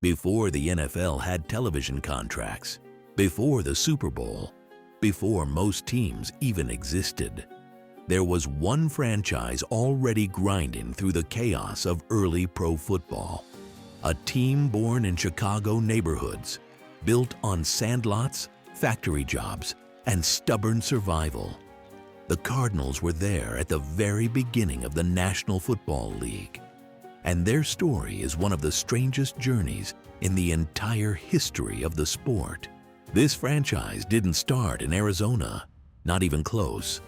before the NFL had television contracts, before the Super Bowl, before most teams even existed. There was one franchise already grinding through the chaos of early pro football. A team born in Chicago neighborhoods, built on sandlots, factory jobs, and stubborn survival. The Cardinals were there at the very beginning of the National Football League. And their story is one of the strangest journeys in the entire history of the sport. This franchise didn't start in Arizona, not even close.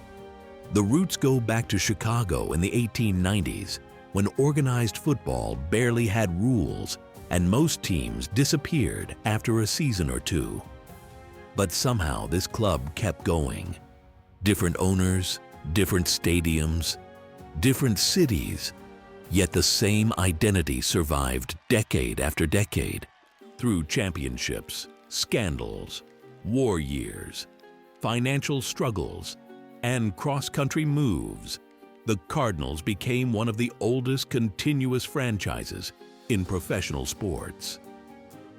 The roots go back to Chicago in the 1890s, when organized football barely had rules and most teams disappeared after a season or two. But somehow this club kept going. Different owners, different stadiums, different cities, yet the same identity survived decade after decade through championships, scandals, war years, financial struggles, and cross-country moves. The Cardinals became one of the oldest continuous franchises in professional sports.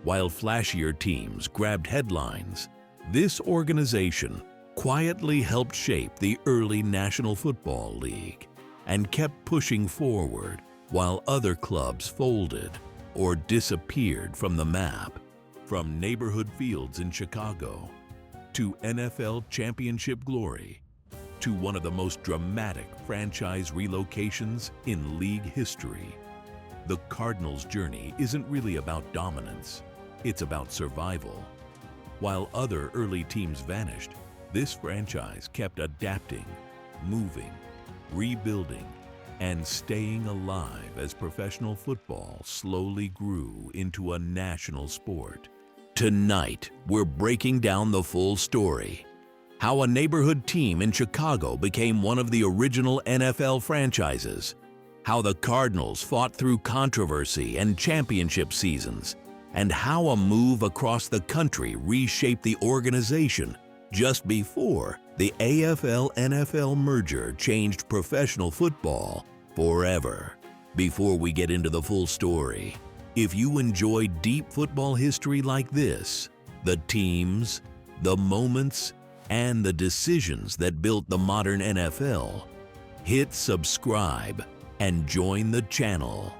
While flashier teams grabbed headlines, this organization quietly helped shape the early National Football League and kept pushing forward while other clubs folded or disappeared from the map. From neighborhood fields in Chicago to NFL championship glory to one of the most dramatic franchise relocations in league history, the Cardinals' journey isn't really about dominance, it's about survival. While other early teams vanished, this franchise kept adapting, moving, rebuilding, and staying alive as professional football slowly grew into a national sport. Tonight, we're breaking down the full story. How a neighborhood team in Chicago became one of the original NFL franchises. How the Cardinals fought through controversy and championship seasons. And how a move across the country reshaped the organization just before the AFL-NFL merger changed professional football forever. Before we get into the full story, if you enjoy deep football history like this, the teams, the moments, and the decisions that built the modern NFL, hit subscribe and join the channel.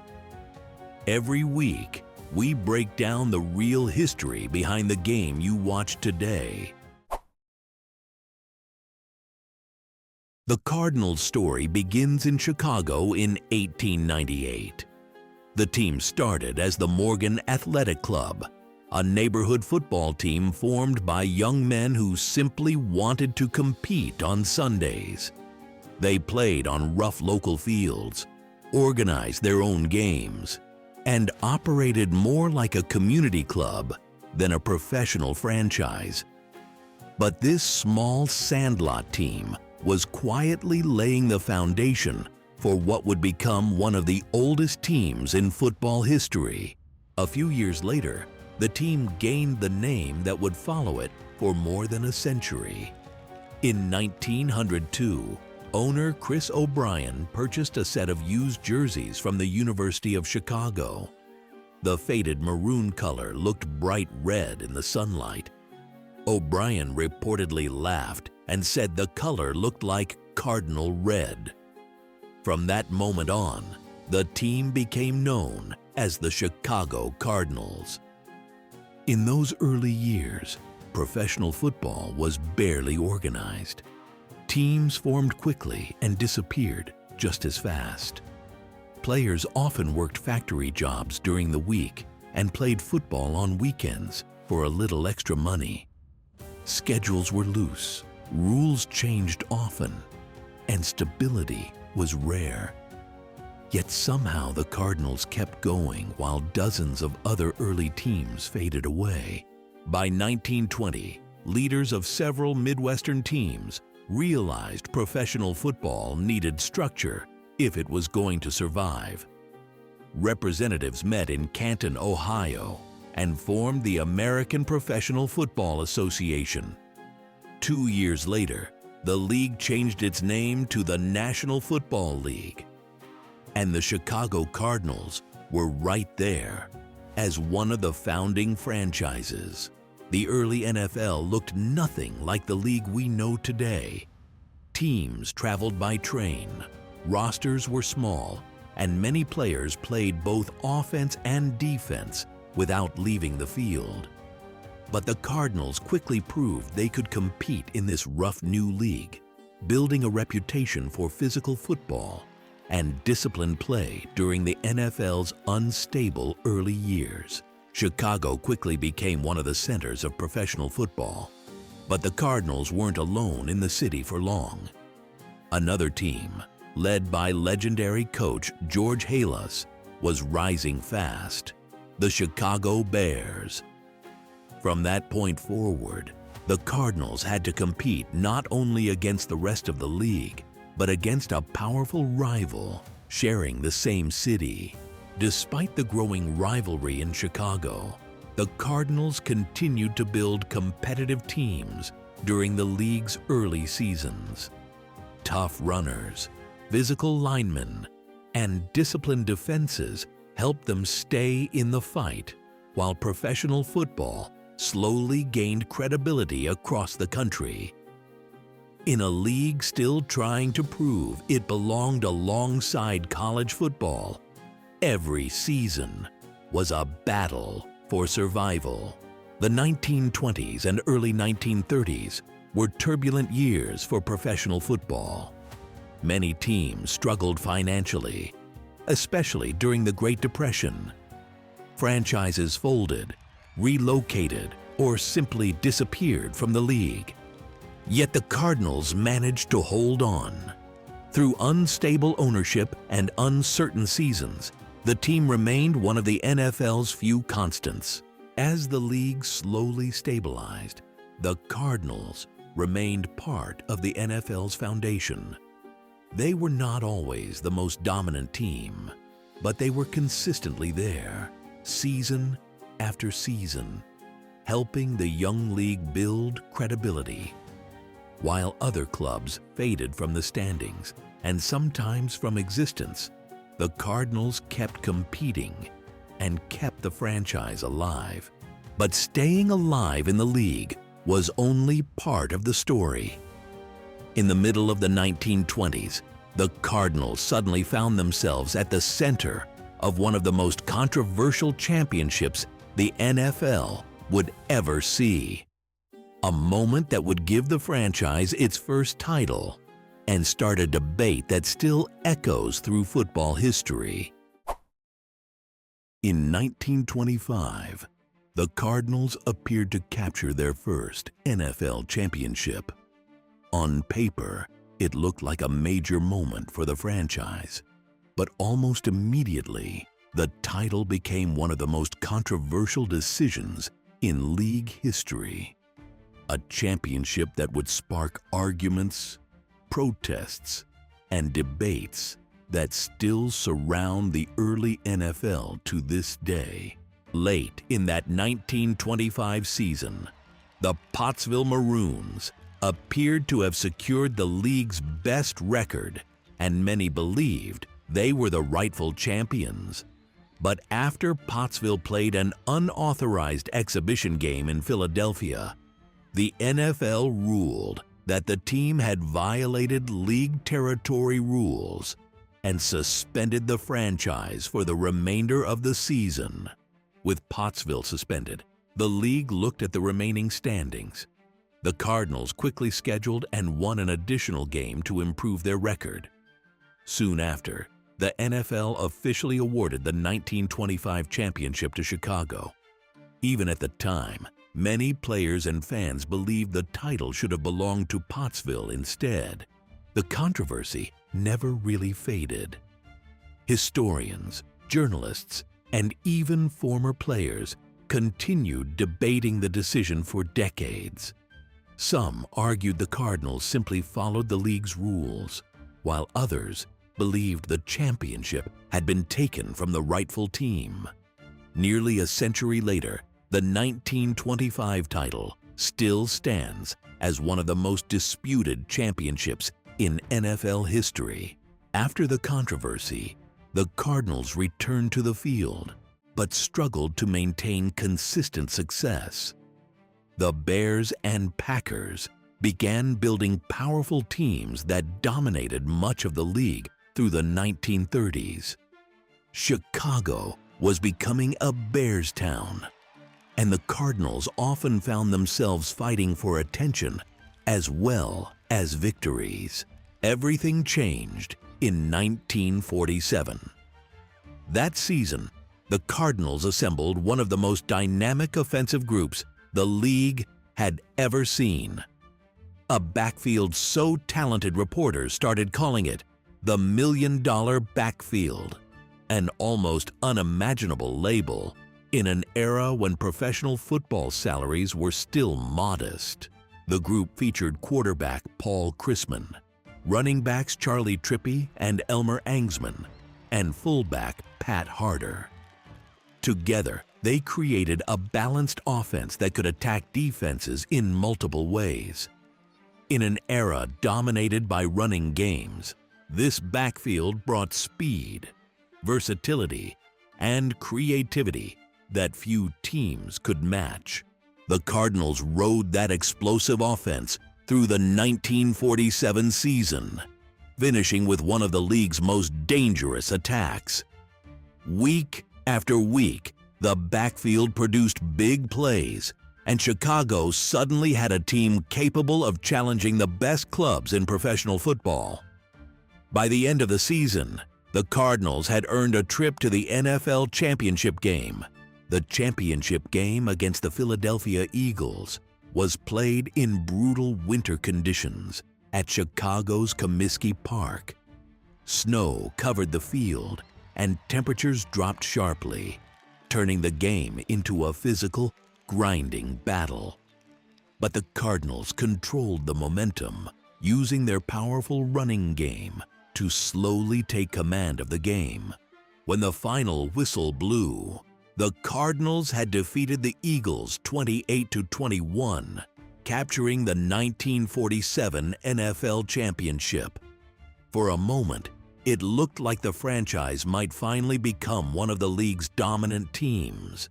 Every week, we break down the real history behind the game you watch today. The Cardinals' story begins in Chicago in 1898. The team started as the Morgan Athletic Club, a neighborhood football team formed by young men who simply wanted to compete on Sundays. They played on rough local fields, organized their own games, and operated more like a community club than a professional franchise. But this small sandlot team was quietly laying the foundation for what would become one of the oldest teams in football history. A few years later, the team gained the name that would follow it for more than a century. In 1902, owner Chris O'Brien purchased a set of used jerseys from the University of Chicago. The faded maroon color looked bright red in the sunlight. O'Brien reportedly laughed and said the color looked like cardinal red. From that moment on, the team became known as the Chicago Cardinals. In those early years, professional football was barely organized. Teams formed quickly and disappeared just as fast. Players often worked factory jobs during the week and played football on weekends for a little extra money. Schedules were loose, rules changed often, and stability was rare. Yet somehow the Cardinals kept going while dozens of other early teams faded away. By 1920, leaders of several Midwestern teams realized professional football needed structure if it was going to survive. Representatives met in Canton, Ohio, and formed the American Professional Football Association. 2 years later, the league changed its name to the National Football League. And the Chicago Cardinals were right there, As one of the founding franchises, the early NFL looked nothing like the league we know today. Teams traveled by train, rosters were small, and many players played both offense and defense without leaving the field. But the Cardinals quickly proved they could compete in this rough new league, building a reputation for physical football and disciplined play during the NFL's unstable early years. Chicago quickly became one of the centers of professional football. But the Cardinals weren't alone in the city for long. Another team, led by legendary coach George Halas, was rising fast: the Chicago Bears. From that point forward, the Cardinals had to compete not only against the rest of the league, but against a powerful rival sharing the same city. Despite the growing rivalry in Chicago, the Cardinals continued to build competitive teams during the league's early seasons. Tough runners, physical linemen, and disciplined defenses helped them stay in the fight, while professional football slowly gained credibility across the country. In a league still trying to prove it belonged alongside college football, every season was a battle for survival. The 1920s and early 1930s were turbulent years for professional football. Many teams struggled financially, especially during the Great Depression. Franchises folded, relocated, or simply disappeared from the league. Yet the Cardinals managed to hold on. Through unstable ownership and uncertain seasons, the team remained one of the NFL's few constants. As the league slowly stabilized, the Cardinals remained part of the NFL's foundation. They were not always the most dominant team, but they were consistently there, season after season, helping the young league build credibility. While other clubs faded from the standings and sometimes from existence, the Cardinals kept competing and kept the franchise alive. But staying alive in the league was only part of the story. In the middle of the 1920s, the Cardinals suddenly found themselves at the center of one of the most controversial championships the NFL would ever see. A moment that would give the franchise its first title and start a debate that still echoes through football history. In 1925, the Cardinals appeared to capture their first NFL championship. On paper, it looked like a major moment for the franchise, but almost immediately, the title became one of the most controversial decisions in league history. A championship that would spark arguments, protests, and debates that still surround the early NFL to this day. Late in that 1925 season, the Pottsville Maroons appeared to have secured the league's best record, and many believed they were the rightful champions. But after Pottsville played an unauthorized exhibition game in Philadelphia, the NFL ruled that the team had violated league territory rules and suspended the franchise for the remainder of the season. With Pottsville suspended, the league looked at the remaining standings. The Cardinals quickly scheduled and won an additional game to improve their record. Soon after, the NFL officially awarded the 1925 championship to Chicago. Even at the time, many players and fans believed the title should have belonged to Pottsville instead. The controversy never really faded. Historians, journalists, and even former players continued debating the decision for decades. Some argued the Cardinals simply followed the league's rules, while others believed the championship had been taken from the rightful team. Nearly a century later, the 1925 title still stands as one of the most disputed championships in NFL history. After the controversy, the Cardinals returned to the field, but struggled to maintain consistent success. The Bears and Packers began building powerful teams that dominated much of the league through the 1930s. Chicago was becoming a Bears town, and the Cardinals often found themselves fighting for attention as well as victories. Everything changed in 1947. That season, the Cardinals assembled one of the most dynamic offensive groups the league had ever seen. A backfield so talented reporters started calling it the $1 Million Backfield, an almost unimaginable label in an era when professional football salaries were still modest. The group featured quarterback Paul Chrisman, running backs Charlie Trippi and Elmer Angsman, and fullback Pat Harder. Together, they created a balanced offense that could attack defenses in multiple ways. In an era dominated by running games, this backfield brought speed, versatility, and creativity that few teams could match. The Cardinals rode that explosive offense through the 1947 season, finishing with one of the league's most dangerous attacks. Week after week, the backfield produced big plays, and Chicago suddenly had a team capable of challenging the best clubs in professional football. By the end of the season, the Cardinals had earned a trip to the NFL championship game. The championship game against the Philadelphia Eagles was played in brutal winter conditions at Chicago's Comiskey Park. Snow covered the field, and temperatures dropped sharply, turning the game into a physical, grinding battle. But the Cardinals controlled the momentum, using their powerful running game to slowly take command of the game. When the final whistle blew, the Cardinals had defeated the Eagles 28-21, capturing the 1947 NFL championship. For a moment, it looked like the franchise might finally become one of the league's dominant teams.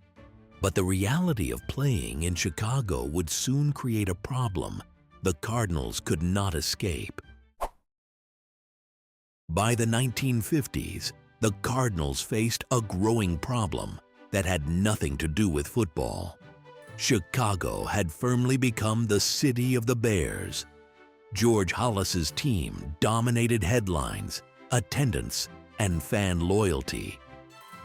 But the reality of playing in Chicago would soon create a problem the Cardinals could not escape. By the 1950s, the Cardinals faced a growing problem that had nothing to do with football. Chicago had firmly become the city of the Bears. George Hollis's team dominated headlines, attendance, and fan loyalty.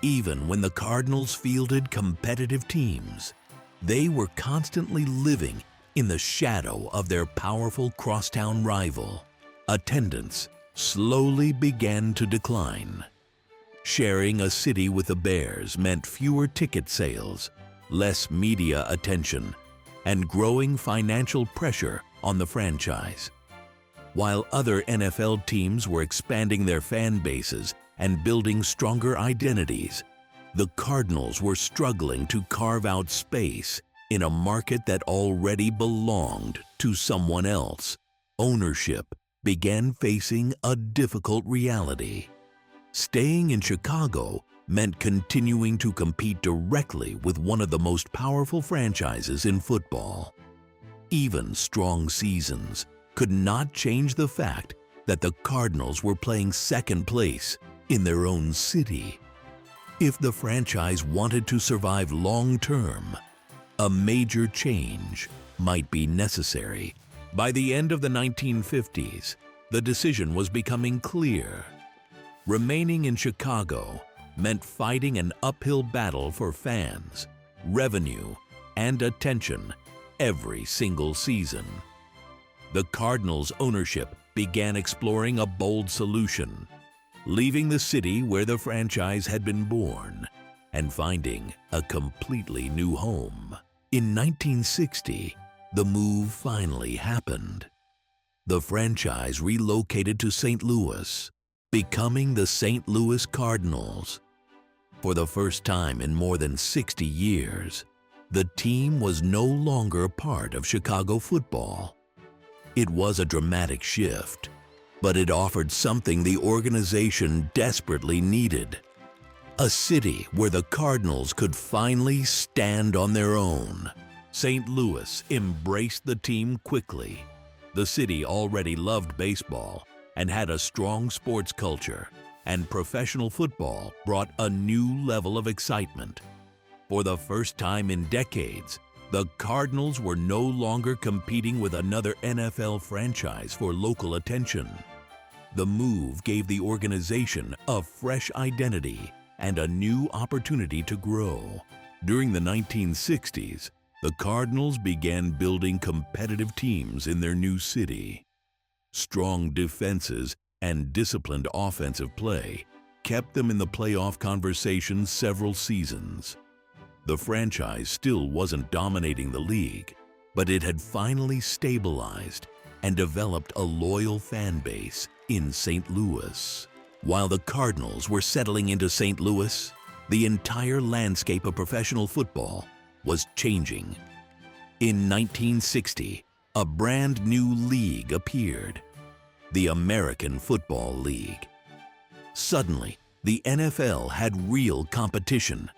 Even when the Cardinals fielded competitive teams, they were constantly living in the shadow of their powerful crosstown rival. Attendance slowly began to decline. Sharing a city with the Bears meant fewer ticket sales, less media attention, and growing financial pressure on the franchise. While other NFL teams were expanding their fan bases and building stronger identities, the Cardinals were struggling to carve out space in a market that already belonged to someone else. Ownership began facing a difficult reality. Staying in Chicago meant continuing to compete directly with one of the most powerful franchises in football. Even strong seasons could not change the fact that the Cardinals were playing second place in their own city. If the franchise wanted to survive long-term, a major change might be necessary. By the end of the 1950s, the decision was becoming clear. Remaining in Chicago meant fighting an uphill battle for fans, revenue, and attention every single season. The Cardinals' ownership began exploring a bold solution, leaving the city where the franchise had been born and finding a completely new home. In 1960, the move finally happened. The franchise relocated to St. Louis, becoming the St. Louis Cardinals. For the first time in more than 60 years, the team was no longer part of Chicago football. It was a dramatic shift, but it offered something the organization desperately needed: A city where the Cardinals could finally stand on their own. St. Louis embraced the team quickly. The city already loved baseball and had a strong sports culture, and professional football brought a new level of excitement. For the first time in decades, the Cardinals were no longer competing with another NFL franchise for local attention. The move gave the organization a fresh identity and a new opportunity to grow. During the 1960s, the Cardinals began building competitive teams in their new city. Strong defenses and disciplined offensive play kept them in the playoff conversation several seasons. The franchise still wasn't dominating the league, but it had finally stabilized and developed a loyal fan base in St. Louis. While the Cardinals were settling into St. Louis, the entire landscape of professional football was changing. In 1960, a brand new league appeared, the American Football League. Suddenly, the NFL had real competition,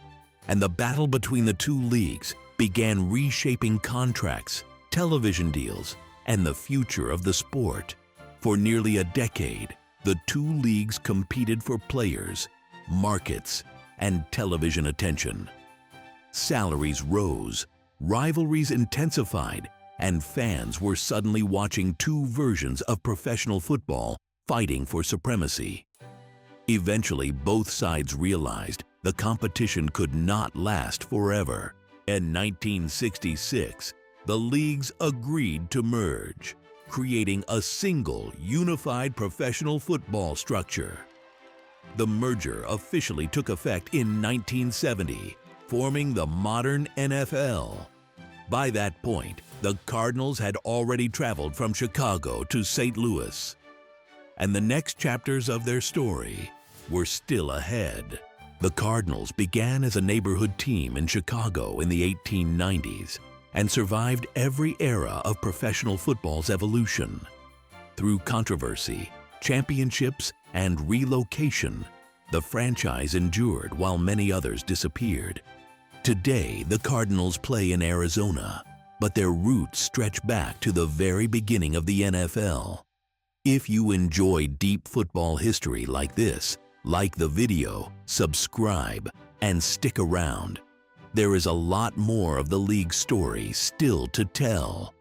and the battle between the two leagues began reshaping contracts, television deals, and the future of the sport. For nearly a decade, the two leagues competed for players, markets, and television attention. Salaries rose, rivalries intensified, and fans were suddenly watching two versions of professional football fighting for supremacy. Eventually, both sides realized the competition could not last forever. In 1966, the leagues agreed to merge, creating a single, unified professional football structure. The merger officially took effect in 1970, forming the modern NFL. By that point, the Cardinals had already traveled from Chicago to St. Louis, and the next chapters of their story were still ahead. The Cardinals began as a neighborhood team in Chicago in the 1890s and survived every era of professional football's evolution. Through controversy, championships, and relocation, the franchise endured while many others disappeared. Today, the Cardinals play in Arizona, but their roots stretch back to the very beginning of the NFL. If you enjoy deep football history like this, like the video, subscribe, and stick around. There is a lot more of the league's story still to tell.